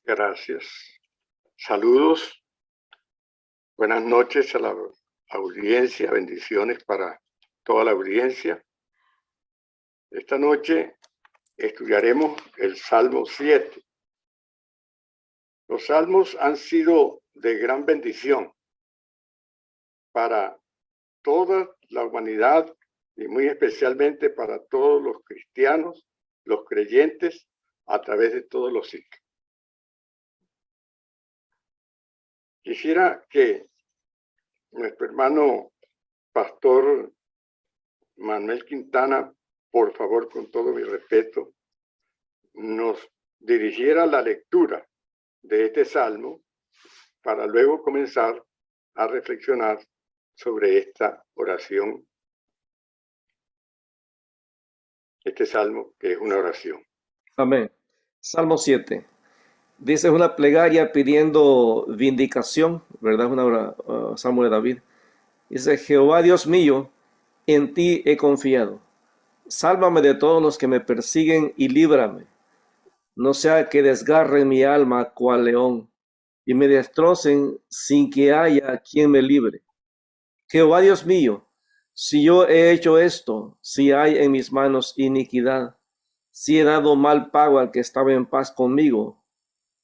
Gracias. Saludos. Buenas noches a la audiencia. Bendiciones para toda la audiencia. Esta noche estudiaremos el Salmo 7. Los salmos han sido de gran bendición para toda la humanidad y muy especialmente para todos los cristianos, los creyentes, a través de todos los siglos. Quisiera que nuestro hermano pastor Manuel Quintana, por favor, con todo mi respeto, nos dirigiera la lectura de este salmo para luego comenzar a reflexionar sobre esta oración, este salmo que es una oración. Amén. Salmo 7. Dice una plegaria pidiendo vindicación, ¿verdad? Salmo de David. Dice: Jehová Dios mío, en ti he confiado. Sálvame de todos los que me persiguen y líbrame. No sea que desgarren mi alma cual león y me destrocen sin que haya quien me libre. Jehová Dios mío, si yo he hecho esto, si hay en mis manos iniquidad, si he dado mal pago al que estaba en paz conmigo,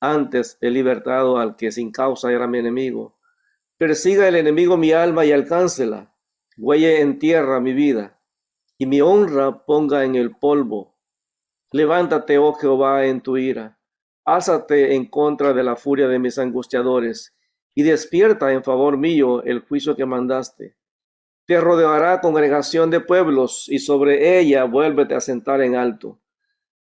antes he libertado al que sin causa era mi enemigo. Persiga el enemigo mi alma y alcáncela, huelle en tierra mi vida, y mi honra ponga en el polvo. Levántate, oh Jehová, en tu ira, álzate en contra de la furia de mis angustiadores, y despierta en favor mío el juicio que mandaste. Te rodeará congregación de pueblos, y sobre ella vuélvete a sentar en alto.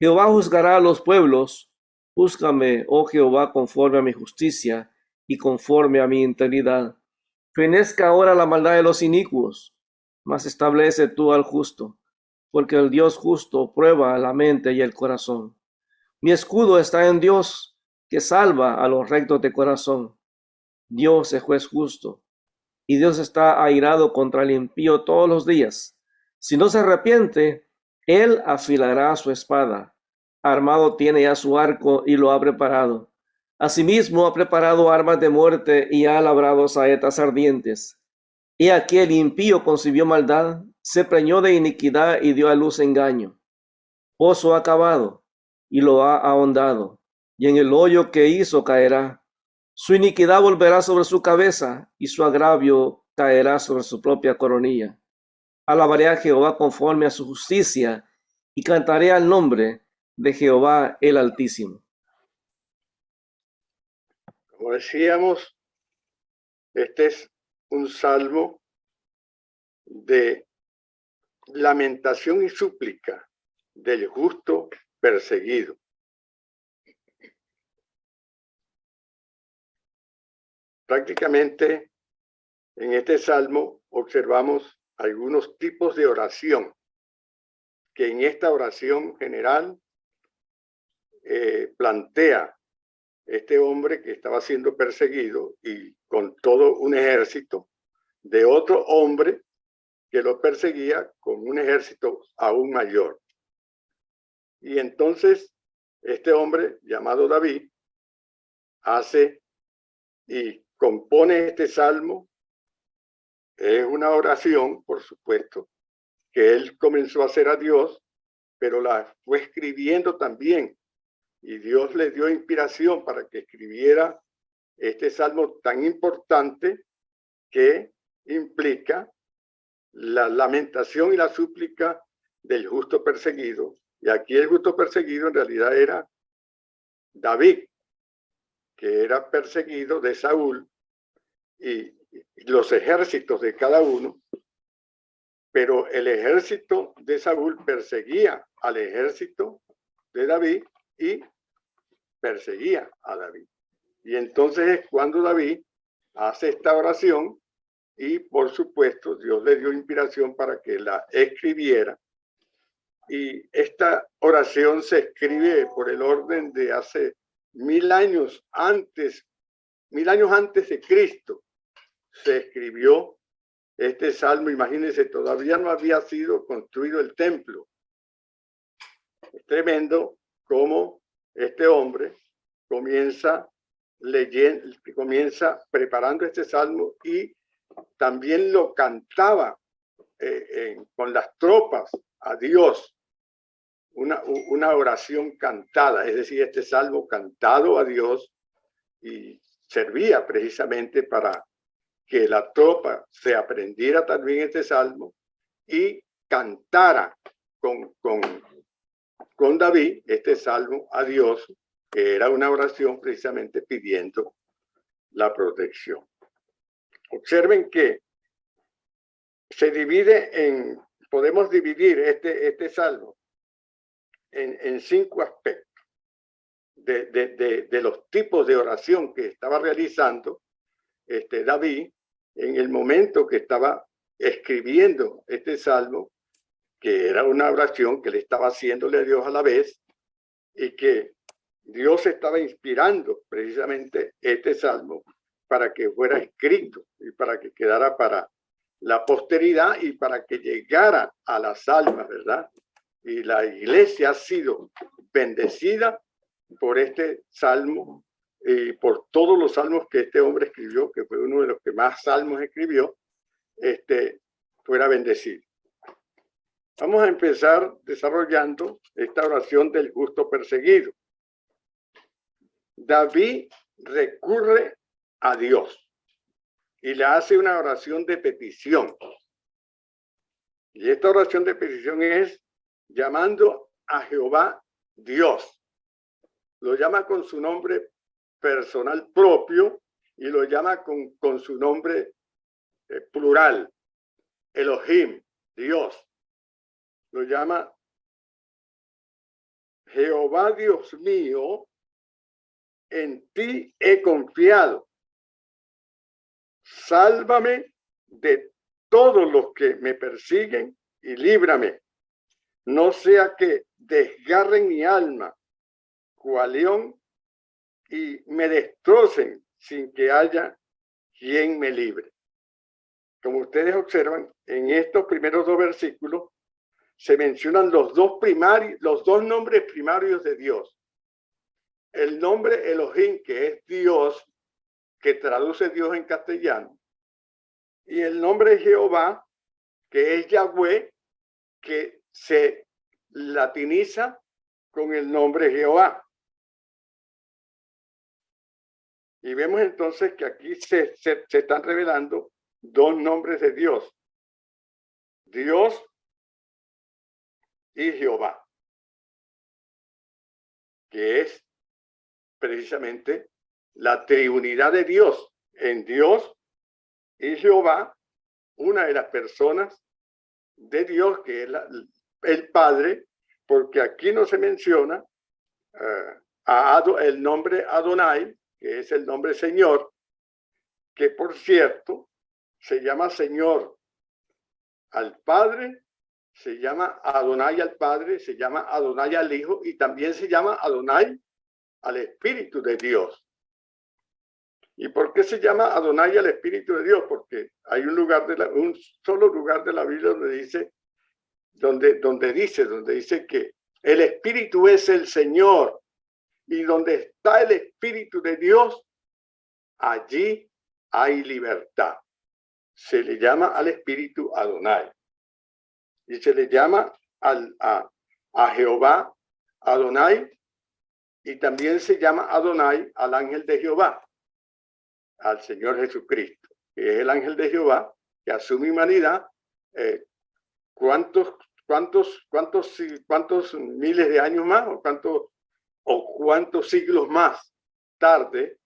Jehová juzgará a los pueblos. Júzgame, oh Jehová, conforme a mi justicia y conforme a mi integridad. Fenezca ahora la maldad de los inicuos, mas establece tú al justo, porque el Dios justo prueba la mente y el corazón. Mi escudo está en Dios, que salva a los rectos de corazón. Dios es juez justo, y Dios está airado contra el impío todos los días. Si no se arrepiente, él afilará su espada. Armado tiene ya su arco y lo ha preparado. Asimismo ha preparado armas de muerte y ha labrado saetas ardientes. He aquí el impío concibió maldad, se preñó de iniquidad y dio a luz engaño. Pozo ha cavado y lo ha ahondado, y en el hoyo que hizo caerá. Su iniquidad volverá sobre su cabeza, y su agravio caerá sobre su propia coronilla. Alabaré a Jehová conforme a su justicia, y cantaré al nombre de Jehová el Altísimo. Como decíamos, este es un salmo de lamentación y súplica del justo perseguido. Prácticamente en este salmo observamos algunos tipos de oración, que en esta oración general plantea este hombre que estaba siendo perseguido y con todo un ejército de otro hombre que lo perseguía con un ejército aún mayor. Y entonces este hombre llamado David hace y compone este salmo. Es una oración, por supuesto, que él comenzó a hacer a Dios, pero la fue escribiendo también. Y Dios le dio inspiración para que escribiera este salmo tan importante que implica la lamentación y la súplica del justo perseguido. Y aquí el justo perseguido en realidad era David, que era perseguido de Saúl y los ejércitos de cada uno, pero el ejército de Saúl perseguía al ejército de David y perseguía a David. Y entonces es cuando David hace esta oración y por supuesto Dios le dio inspiración para que la escribiera. Y esta oración se escribe por el orden de hace 1000 años antes de Cristo. Se escribió este salmo. Imagínense, todavía no había sido construido el templo. Es tremendo cómo este hombre comienza leyendo, comienza preparando este salmo y también lo cantaba con las tropas a Dios, una oración cantada, es decir, este salmo cantado a Dios, y servía precisamente para que la tropa se aprendiera también este salmo y cantara con David este salmo a Dios, que era una oración precisamente pidiendo la protección. Observen que se divide podemos dividir este salmo en 5 aspectos de los tipos de oración que estaba realizando David en el momento que estaba escribiendo este salmo, que era una oración que le estaba haciéndole a Dios a la vez, y que Dios estaba inspirando precisamente este salmo para que fuera escrito y para que quedara para la posteridad y para que llegara a las almas, ¿verdad? Y la iglesia ha sido bendecida por este salmo y por todos los salmos que este hombre escribió, que fue uno de los que más salmos escribió, fuera bendecido. Vamos a empezar desarrollando esta oración del justo perseguido. David recurre a Dios y le hace una oración de petición. Y esta oración de petición es llamando a Jehová Dios. Lo llama con su nombre personal propio y lo llama con su nombre plural, Elohim, Dios. Lo llama Jehová Dios mío, en ti he confiado. Sálvame de todos los que me persiguen y líbrame. No sea que desgarren mi alma, cual león, y me destrocen sin que haya quien me libre. Como ustedes observan, en estos primeros 2 versículos se mencionan los dos nombres primarios de Dios. El nombre Elohim, que es Dios, que traduce Dios en castellano, y el nombre Jehová, que es Yahweh, que se latiniza con el nombre Jehová. Y vemos entonces que aquí se están revelando 2 nombres de Dios. Dios y Jehová, que es precisamente la triunidad de Dios. En Dios y Jehová, una de las personas de Dios, que es el Padre, porque aquí no se menciona el nombre Adonai, que es el nombre Señor, que por cierto se llama Señor al Padre, se llama Adonai al Padre, se llama Adonai al Hijo y también se llama Adonai al Espíritu de Dios. ¿Y por qué se llama Adonai al Espíritu de Dios? Porque hay un solo lugar de la Biblia donde dice que el Espíritu es el Señor, y donde está el Espíritu de Dios, allí hay libertad. Se le llama al Espíritu Adonai. Y se le llama a Jehová Adonai, y también se llama Adonai al ángel de Jehová, al Señor Jesucristo, que es el ángel de Jehová que asume humanidad. ¿Cuántos miles de años más o cuántos siglos más tarde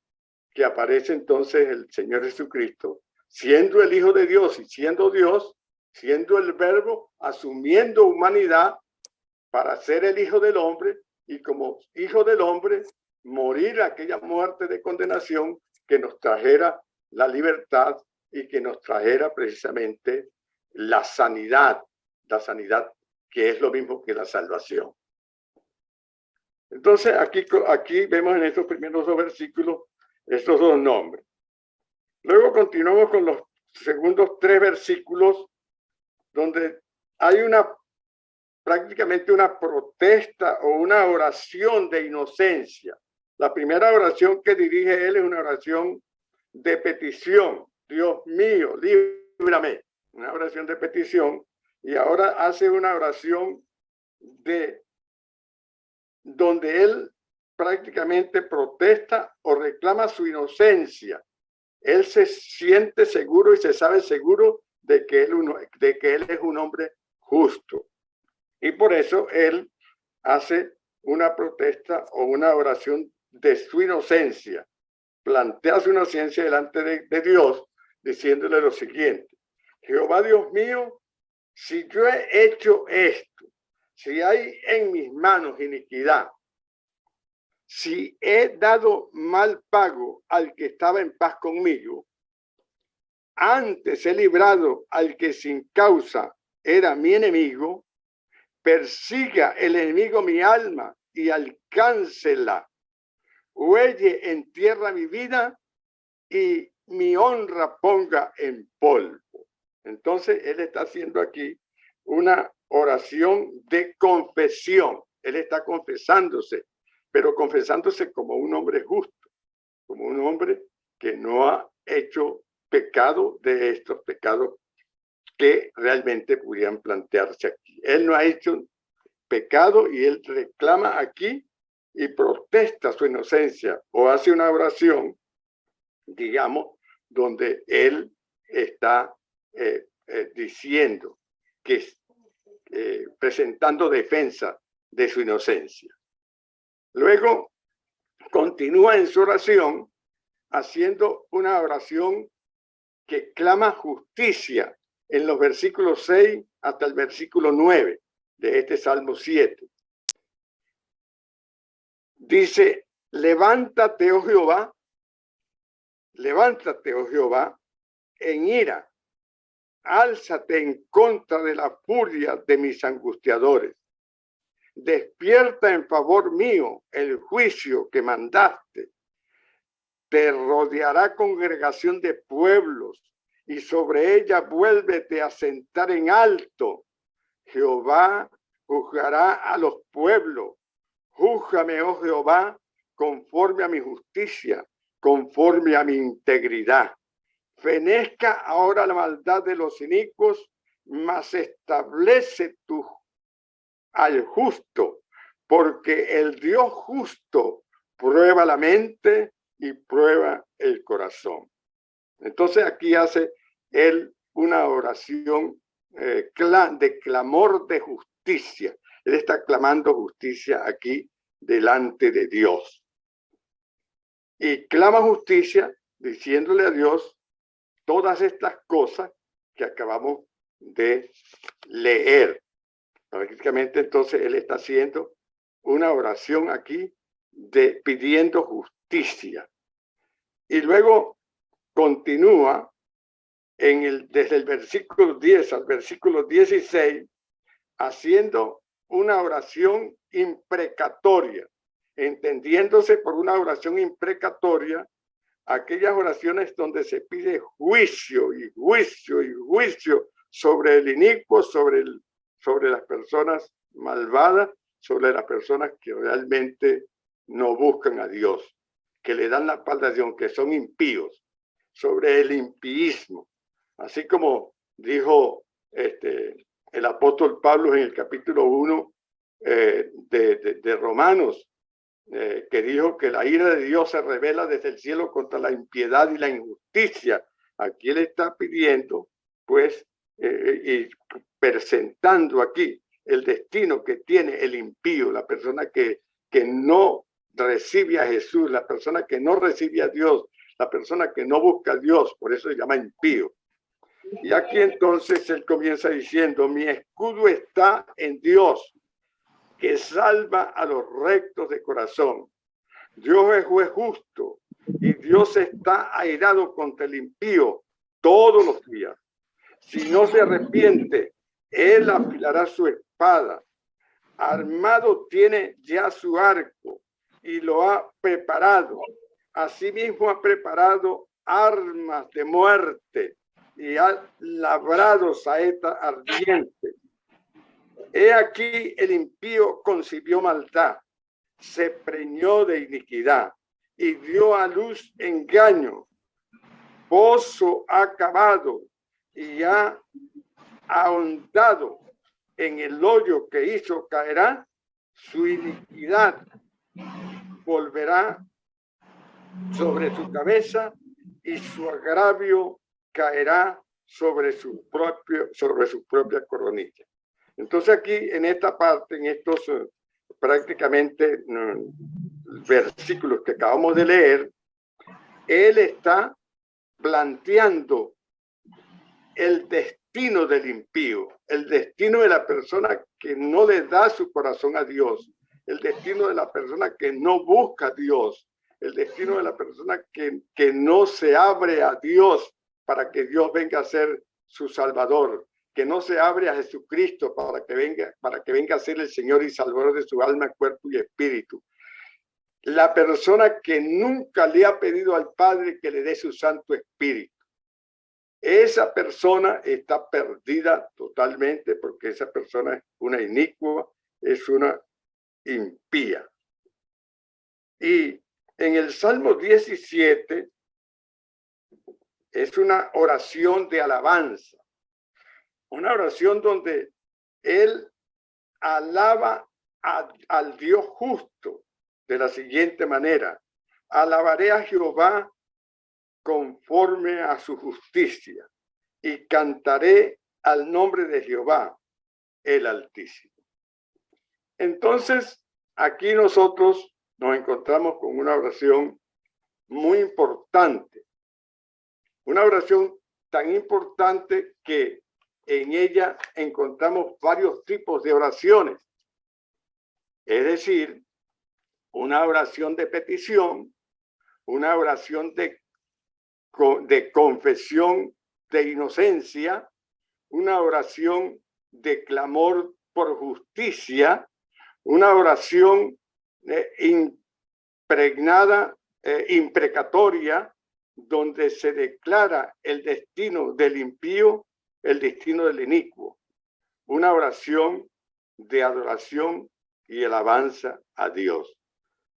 que aparece entonces el Señor Jesucristo, siendo el Hijo de Dios y siendo Dios, siendo el Verbo, asumiendo humanidad para ser el Hijo del Hombre, y como Hijo del Hombre morir aquella muerte de condenación que nos trajera la libertad y que nos trajera precisamente la sanidad que es lo mismo que la salvación. Entonces aquí vemos en estos primeros 2 versículos estos 2 nombres. Luego continuamos con los segundos 3 versículos, donde hay prácticamente una protesta o una oración de inocencia. La primera oración que dirige él es una oración de petición. Dios mío, líbrame. Una oración de petición. Y ahora hace una oración donde él prácticamente protesta o reclama su inocencia. Él se siente seguro y se sabe seguro de que él es un hombre justo. Y por eso él hace una protesta o una oración de su inocencia. Plantea su inocencia delante de Dios, diciéndole lo siguiente: Jehová Dios mío, si yo he hecho esto, si hay en mis manos iniquidad, si he dado mal pago al que estaba en paz conmigo, antes he librado al que sin causa era mi enemigo, persiga el enemigo mi alma y alcáncela, huelle en tierra mi vida y mi honra ponga en polvo. Entonces él está haciendo aquí una oración de confesión. Él está confesándose, pero confesándose como un hombre justo, como un hombre que no ha hecho pecado de estos pecados que realmente pudieran plantearse aquí. Él no ha hecho pecado y él reclama aquí y protesta su inocencia o hace una oración, digamos, donde él está diciendo que presentando defensa de su inocencia. Luego continúa en su oración haciendo una oración que clama justicia en los versículos 6 hasta el versículo 9 de este Salmo 7. Dice: levántate, oh Jehová, en ira, álzate en contra de la furia de mis angustiadores. Despierta en favor mío el juicio que mandaste. Te rodeará congregación de pueblos, y sobre ella vuélvete a sentar en alto. Jehová juzgará a los pueblos. Júzgame, oh Jehová, conforme a mi justicia, conforme a mi integridad. Fenezca ahora la maldad de los inicuos, mas establece tú al justo, porque el Dios justo prueba la mente y prueba el corazón. Entonces aquí hace él una oración de clamor de justicia. Él está clamando justicia aquí delante de Dios. Y clama justicia diciéndole a Dios todas estas cosas que acabamos de leer. Prácticamente entonces él está haciendo una oración aquí pidiendo justicia. Y luego continúa desde el versículo 10 al versículo 16 haciendo una oración imprecatoria, entendiéndose por una oración imprecatoria aquellas oraciones donde se pide juicio y juicio y juicio sobre el inicuo, sobre las personas malvadas, sobre las personas que realmente no buscan a Dios, que le dan la espalda a Dios, que son impíos, sobre el impiismo. Así como dijo el apóstol Pablo en el capítulo 1 de Romanos, que dijo que la ira de Dios se revela desde el cielo contra la impiedad y la injusticia. Aquí él está pidiendo, pues, y presentando aquí el destino que tiene el impío, la persona que no recibe a Jesús, la persona que no recibe a Dios, la persona que no busca a Dios, por eso se llama impío. Y aquí entonces él comienza diciendo: mi escudo está en Dios, que salva a los rectos de corazón. Dios es juez justo y Dios está airado contra el impío todos los días. Si no se arrepiente, él afilará su espada. Armado tiene ya su arco y lo ha preparado. Asimismo ha preparado armas de muerte y ha labrado saeta ardiente. He aquí el impío concibió maldad, se preñó de iniquidad y dio a luz engaño. Pozo ha cavado y ha ahondado en el hoyo que hizo caerá. Su iniquidad volverá sobre su cabeza y su agravio caerá sobre su propia coronilla. Entonces aquí en esta parte, en estos prácticamente versículos que acabamos de leer, él está planteando el destino del impío, el destino de la persona que no le da su corazón a Dios, el destino de la persona que no busca a Dios, el destino de la persona que no se abre a Dios para que Dios venga a ser su Salvador, que no se abre a Jesucristo para que venga a ser el Señor y Salvador de su alma, cuerpo y espíritu. La persona que nunca le ha pedido al Padre que le dé su Santo Espíritu. Esa persona está perdida totalmente porque esa persona es una inicua, es una impía. Y en el Salmo 17 es una oración de alabanza, una oración donde él alaba al Dios justo de la siguiente manera: alabaré a Jehová conforme a su justicia y cantaré al nombre de Jehová, el Altísimo. Entonces, aquí nosotros nos encontramos con una oración muy importante, una oración tan importante que en ella encontramos varios tipos de oraciones, es decir, una oración de petición, una oración de confesión de inocencia, una oración de clamor por justicia, una oración impregnada, imprecatoria, donde se declara el destino del impío, el destino del inicuo, una oración de adoración y alabanza a Dios.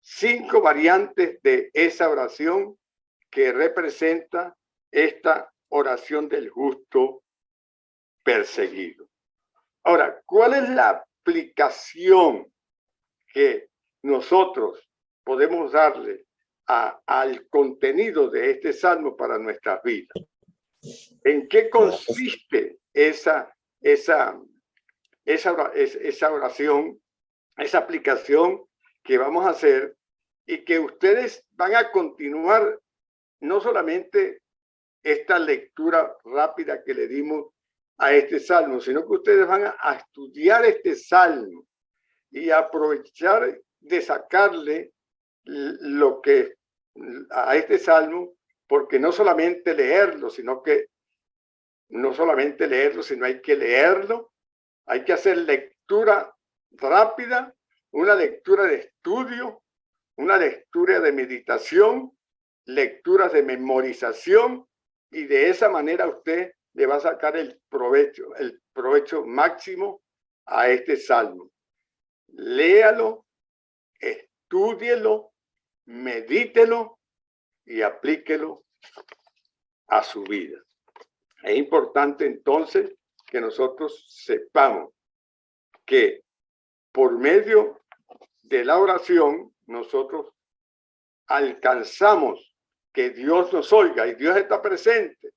5 variantes de esa oración que representa esta oración del justo perseguido. Ahora, ¿cuál es la aplicación que nosotros podemos darle al contenido de este salmo para nuestras vidas? ¿En qué consiste esa oración, esa aplicación que vamos a hacer y que ustedes van a continuar? No solamente esta lectura rápida que le dimos a este salmo, sino que ustedes van a estudiar este salmo y aprovechar de sacarle lo que a este salmo, porque no solamente leerlo, sino hay que leerlo, hay que hacer lectura rápida, una lectura de estudio, una lectura de meditación, lecturas de memorización, y de esa manera usted le va a sacar el provecho máximo a este salmo. Léalo, estúdielo, medítelo y aplíquelo a su vida. Es importante entonces que nosotros sepamos que por medio de la oración nosotros alcanzamos que Dios nos oiga, y Dios está presente.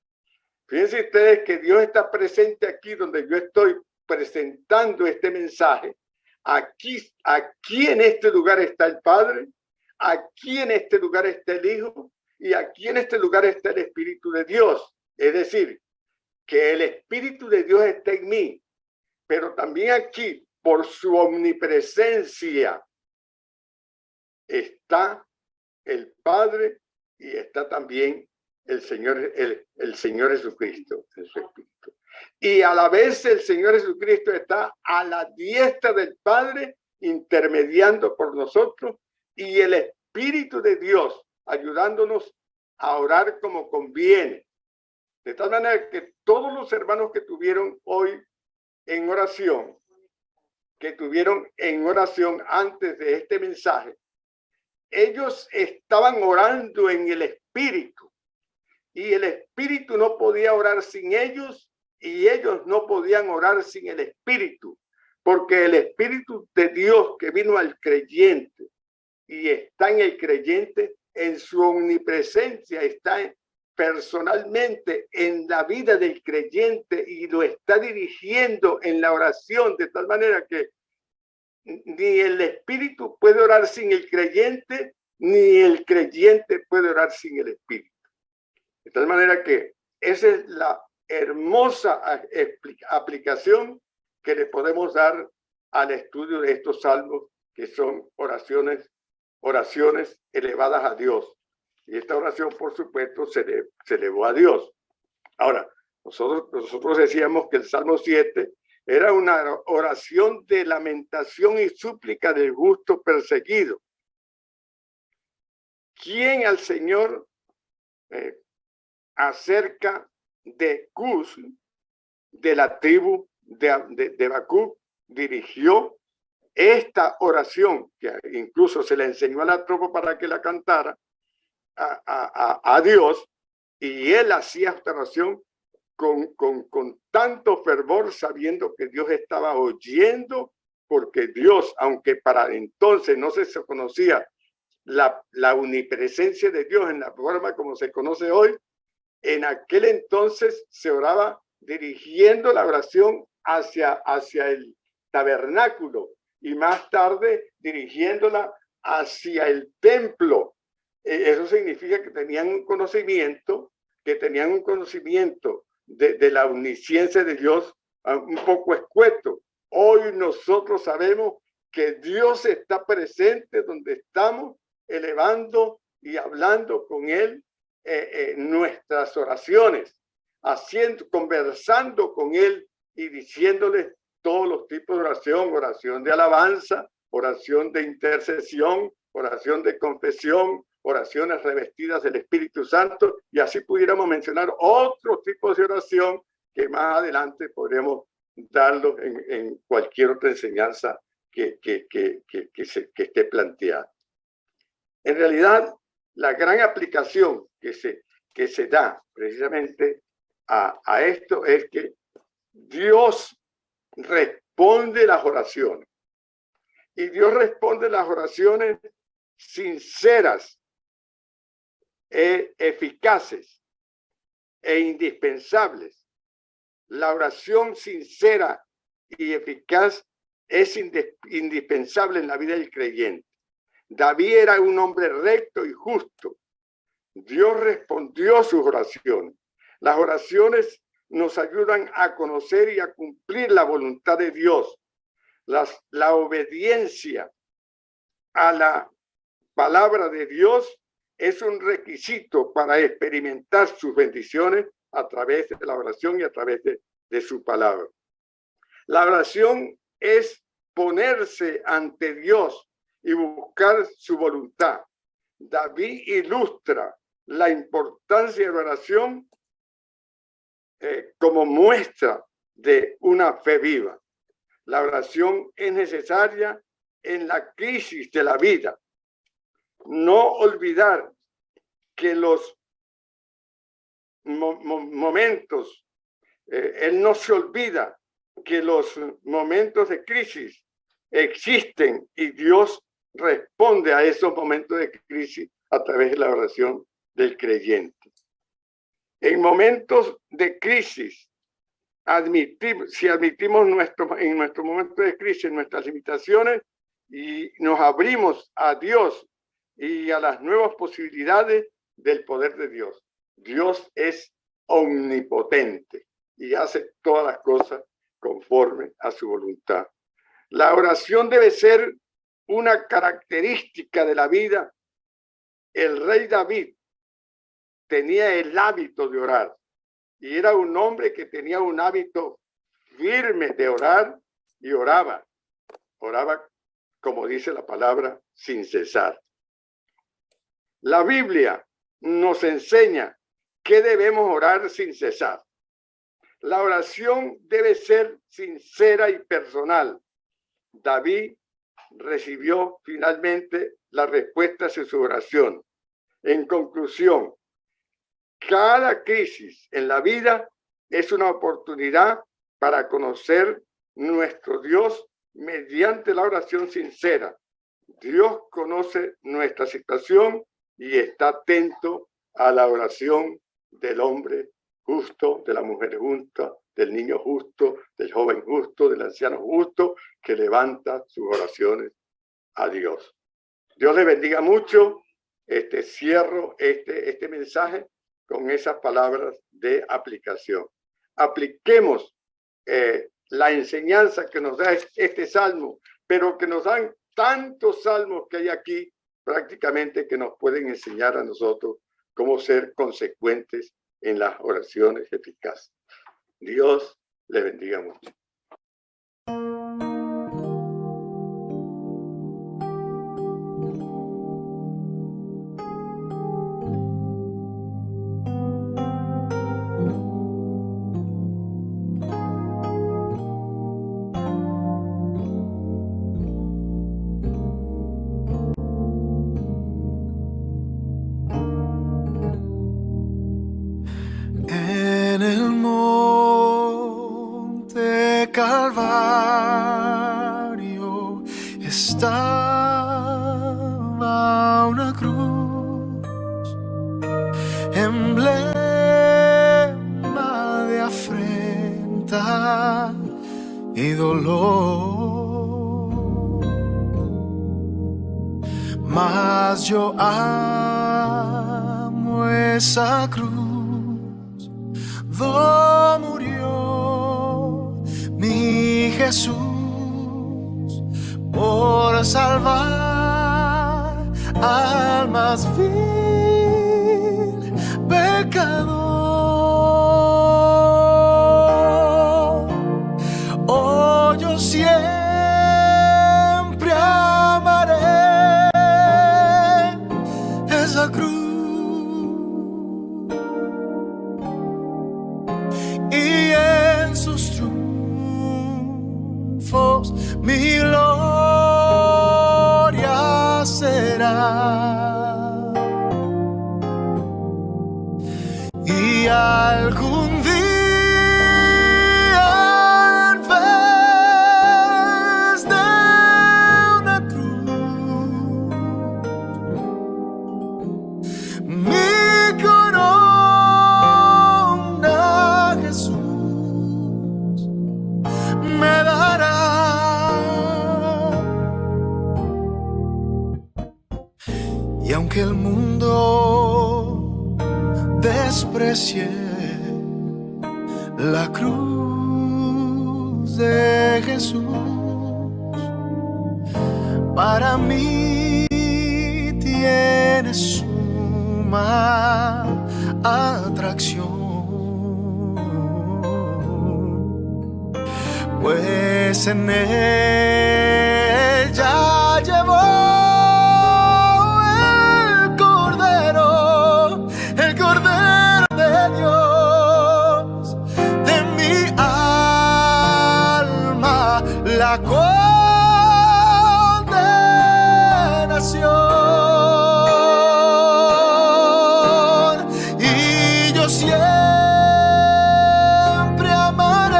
Fíjense ustedes que Dios está presente aquí donde yo estoy presentando este mensaje. Aquí en este lugar está el Padre, aquí en este lugar está el Hijo, y aquí en este lugar está el Espíritu de Dios. Es decir, que el Espíritu de Dios está en mí, pero también aquí, por su omnipresencia, está el Padre y está también el Señor Jesucristo en su Espíritu. Y a la vez el Señor Jesucristo está a la diestra del Padre, intermediando por nosotros, y el Espíritu de Dios ayudándonos a orar como conviene. De tal manera que todos los hermanos que tuvieron hoy en oración que tuvieron en oración antes de este mensaje, ellos estaban orando en el Espíritu y el Espíritu no podía orar sin ellos y ellos no podían orar sin el Espíritu, porque el Espíritu de Dios que vino al creyente y está en el creyente, en su omnipresencia, está personalmente en la vida del creyente y lo está dirigiendo en la oración, de tal manera que ni el Espíritu puede orar sin el creyente, ni el creyente puede orar sin el Espíritu. De tal manera que esa es la hermosa aplicación que le podemos dar al estudio de estos salmos, que son oraciones elevadas a Dios. Y esta oración, por supuesto, se elevó a Dios. Ahora, nosotros decíamos que el Salmo 7 era una oración de lamentación y súplica del justo perseguido. ¿Quién al Señor acerca de Cus, de la tribu de Habacuc, dirigió esta oración, que incluso se le enseñó a la tropa para que la cantara, a Dios, y él hacía esta oración con tanto fervor, sabiendo que Dios estaba oyendo, porque Dios, aunque para entonces no se conocía la omnipresencia de Dios en la forma como se conoce hoy, en aquel entonces se oraba dirigiendo la oración hacia el tabernáculo y más tarde dirigiéndola hacia el templo. Eso significa que tenían un conocimiento, de la omnisciencia de Dios un poco escueto. Hoy nosotros sabemos que Dios está presente donde estamos, elevando y hablando con Él nuestras oraciones, conversando con Él y diciéndole todos los tipos de oración: oración de alabanza, oración de intercesión, oración de confesión, oraciones revestidas del Espíritu Santo, y así pudiéramos mencionar otros tipos de oración que más adelante podremos darlo en cualquier otra enseñanza que esté planteada. En realidad, la gran aplicación que se da precisamente a esto es que Dios responde las oraciones. Y Dios responde las oraciones sinceras, eficaces e indispensables. La oración sincera y eficaz es indispensable en la vida del creyente. David era un hombre recto y justo. Dios respondió sus oraciones. Las oraciones nos ayudan a conocer y a cumplir la voluntad de Dios. La obediencia a la palabra de Dios es un requisito para experimentar sus bendiciones a través de la oración y a través de su palabra. La oración es ponerse ante Dios y buscar su voluntad. David ilustra la importancia de la oración como muestra de una fe viva. La oración es necesaria en la crisis de la vida. No olvidar que los momentos, él no se olvida que los momentos de crisis existen y Dios responde a esos momentos de crisis a través de la oración del creyente. En momentos de crisis, si admitimos en nuestro momento de crisis nuestras limitaciones y nos abrimos a Dios y a las nuevas posibilidades del poder de Dios. Dios es omnipotente y hace todas las cosas conforme a su voluntad. La oración debe ser una característica de la vida. El rey David tenía el hábito de orar y era un hombre que tenía un hábito firme de orar y oraba como dice la palabra, sin cesar. La Biblia nos enseña que debemos orar sin cesar. La oración debe ser sincera y personal. David recibió finalmente la respuesta a su oración. En conclusión, cada crisis en la vida es una oportunidad para conocer nuestro Dios mediante la oración sincera. Dios conoce nuestra situación y está atento a la oración del hombre justo, de la mujer justa, del niño justo, del joven justo, del anciano justo, que levanta sus oraciones a Dios. Dios le bendiga mucho. Cierro este mensaje con esas palabras de aplicación. Apliquemos la enseñanza que nos da este salmo, pero que nos dan tantos salmos que hay aquí prácticamente que nos pueden enseñar a nosotros cómo ser consecuentes en las oraciones eficaces. Dios le bendiga mucho. En el monte Calvario estaba una cruz, emblema de afrenta y dolor. Mas yo amo esa cruz, donde murió mi Jesús por salvar al más vil pecador. Oh, yo siempre amaré esa cruz y en sus triunfos mi gloria será. Y algún día, en vez de una cruz, mi corona Jesús me dará. Y aunque el mundo desprecie la cruz de Jesús, para mí tiene suma atracción, pues en ella llevó el Cordero de Dios, de mi alma la condenación. Y yo siempre amaré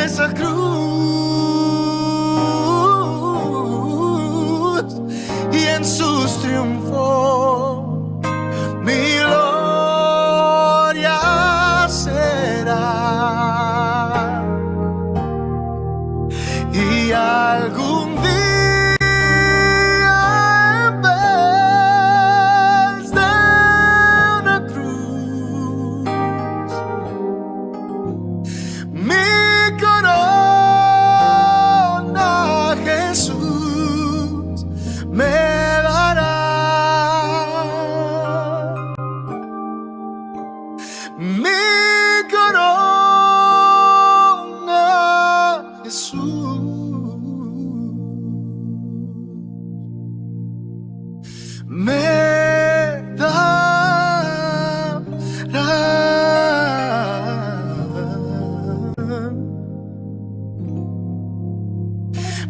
esa cruz y en sus triunfos mi gloria será. Y algún día, en vez de una cruz, mi corona Jesús me dará. Mi corona Jesús me dará.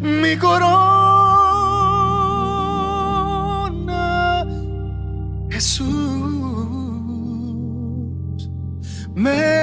mi corona. Jesús me